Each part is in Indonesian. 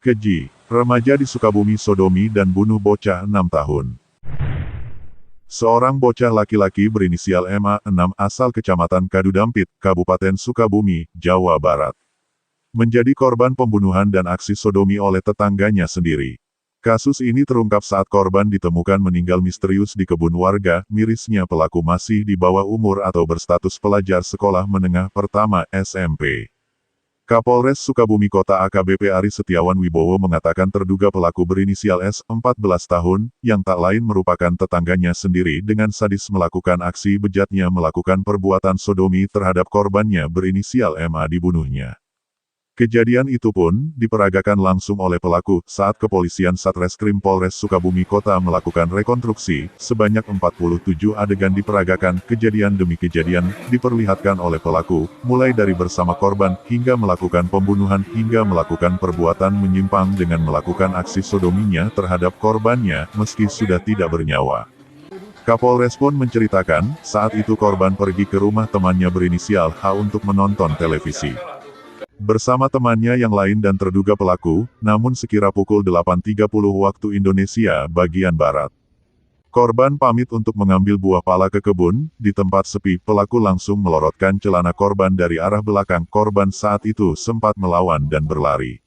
Keji, remaja di Sukabumi sodomi dan bunuh bocah 6 tahun. Seorang bocah laki-laki berinisial MA, 6, asal Kecamatan Kadudampit, Kabupaten Sukabumi, Jawa Barat, menjadi korban pembunuhan dan aksi sodomi oleh tetangganya sendiri. Kasus ini terungkap saat korban ditemukan meninggal misterius di kebun warga, mirisnya pelaku masih di bawah umur atau berstatus pelajar sekolah menengah pertama SMP. Kapolres Sukabumi Kota AKBP Ari Setiawan Wibowo mengatakan terduga pelaku berinisial S, 14 tahun, yang tak lain merupakan tetangganya sendiri dengan sadis melakukan aksi bejatnya melakukan perbuatan sodomi terhadap korbannya berinisial MA dibunuhnya. Kejadian itu pun diperagakan langsung oleh pelaku saat kepolisian Satreskrim Polres Sukabumi Kota melakukan rekonstruksi. Sebanyak 47 adegan diperagakan, kejadian demi kejadian diperlihatkan oleh pelaku, mulai dari bersama korban hingga melakukan pembunuhan hingga melakukan perbuatan menyimpang dengan melakukan aksi sodominya terhadap korbannya meski sudah tidak bernyawa. Kapolres pun menceritakan, saat itu korban pergi ke rumah temannya berinisial H untuk menonton televisi bersama temannya yang lain dan terduga pelaku, namun sekira pukul 8.30 waktu Indonesia bagian Barat, korban pamit untuk mengambil buah pala ke kebun. Di tempat sepi, pelaku langsung melorotkan celana korban dari arah belakang. Korban saat itu sempat melawan dan berlari.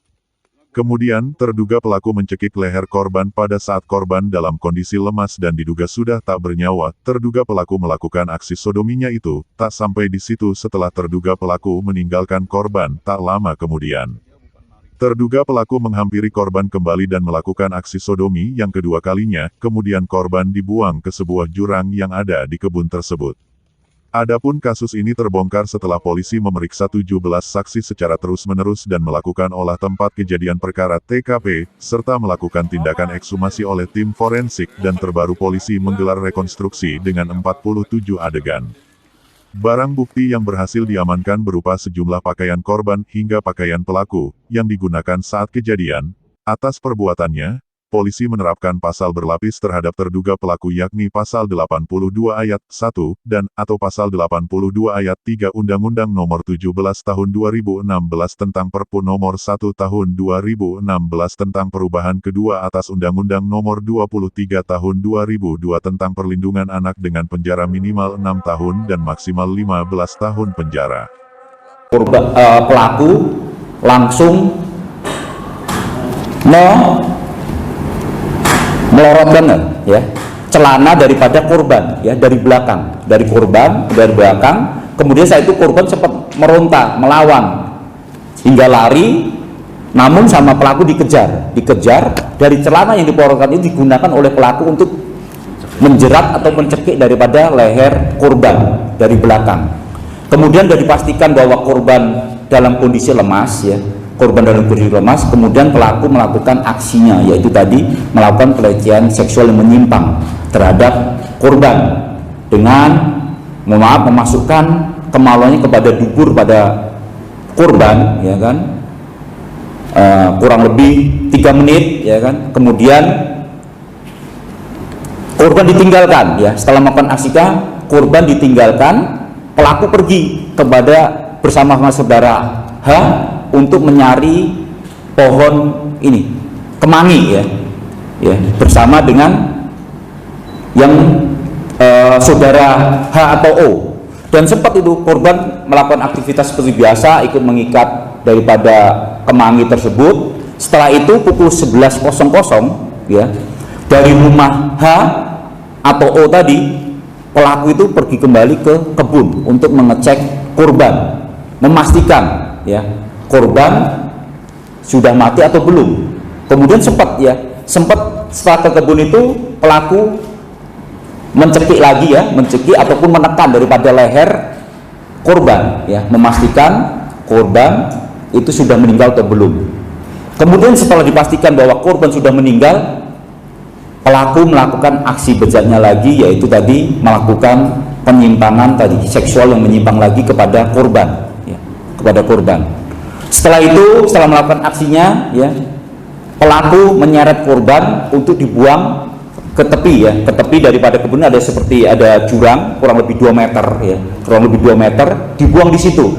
Kemudian, terduga pelaku mencekik leher korban pada saat korban dalam kondisi lemas dan diduga sudah tak bernyawa. Terduga pelaku melakukan aksi sodominya itu, tak sampai di situ setelah terduga pelaku meninggalkan korban, tak lama kemudian terduga pelaku menghampiri korban kembali dan melakukan aksi sodomi yang kedua kalinya, kemudian korban dibuang ke sebuah jurang yang ada di kebun tersebut. Adapun kasus ini terbongkar setelah polisi memeriksa 17 saksi secara terus-menerus dan melakukan olah tempat kejadian perkara (TKP), serta melakukan tindakan ekshumasi oleh tim forensik, dan terbaru polisi menggelar rekonstruksi dengan 47 adegan. Barang bukti yang berhasil diamankan berupa sejumlah pakaian korban hingga pakaian pelaku, yang digunakan saat kejadian. Atas perbuatannya, polisi menerapkan pasal berlapis terhadap terduga pelaku yakni pasal 82 ayat 1, dan, atau pasal 82 ayat 3 Undang-Undang Nomor 17 Tahun 2016 tentang Perpu Nomor 1 Tahun 2016 tentang perubahan kedua atas Undang-Undang Nomor 23 Tahun 2002 tentang Perlindungan Anak dengan penjara minimal 6 tahun dan maksimal 15 tahun penjara. Pelaku langsung melorotkan ya celana daripada korban ya dari belakang, dari belakang. Kemudian saat itu korban sempat meronta, melawan hingga lari, namun sama pelaku dikejar dari celana yang dipelorotkan itu digunakan oleh pelaku untuk menjerat atau mencekik daripada leher korban dari belakang. Kemudian sudah dipastikan bahwa korban dalam kondisi lemas ya, kemudian pelaku melakukan aksinya, yaitu tadi melakukan pelecehan seksual yang menyimpang terhadap korban dengan memasukkan kemaluannya kepada dubur pada korban, ya kan, kurang lebih 3 menit, ya kan. Kemudian korban ditinggalkan, ya. Setelah melakukan aksinya, korban ditinggalkan, pelaku pergi bersama saudara H untuk mencari pohon ini, kemangi ya, bersama dengan yang saudara H atau O. Dan sempat itu korban melakukan aktivitas seperti biasa, ikut mengikat daripada kemangi tersebut. Setelah itu pukul 11.00 ya, dari rumah H atau O tadi, pelaku itu pergi kembali ke kebun untuk mengecek korban, memastikan ya korban sudah mati atau belum. Kemudian sempat setelah ke kebun itu pelaku mencekik lagi ya, ataupun menekan daripada leher korban ya, memastikan korban itu sudah meninggal atau belum. Kemudian setelah dipastikan bahwa korban sudah meninggal, pelaku melakukan aksi bejatnya lagi, yaitu tadi melakukan penyimpangan tadi, seksual yang menyimpang lagi kepada korban ya, kepada korban. Setelah itu, setelah melakukan aksinya ya, pelaku menyeret korban untuk dibuang ke tepi ya, ke tepi daripada kebun ada jurang kurang lebih 2 meter ya, dibuang di situ.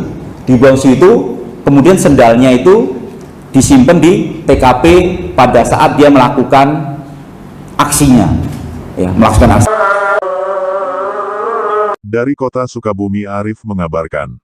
Kemudian sendalnya itu disimpan di TKP pada saat dia melakukan aksinya, ya, melakukan aksi. Dari kota Sukabumi, Arif mengabarkan.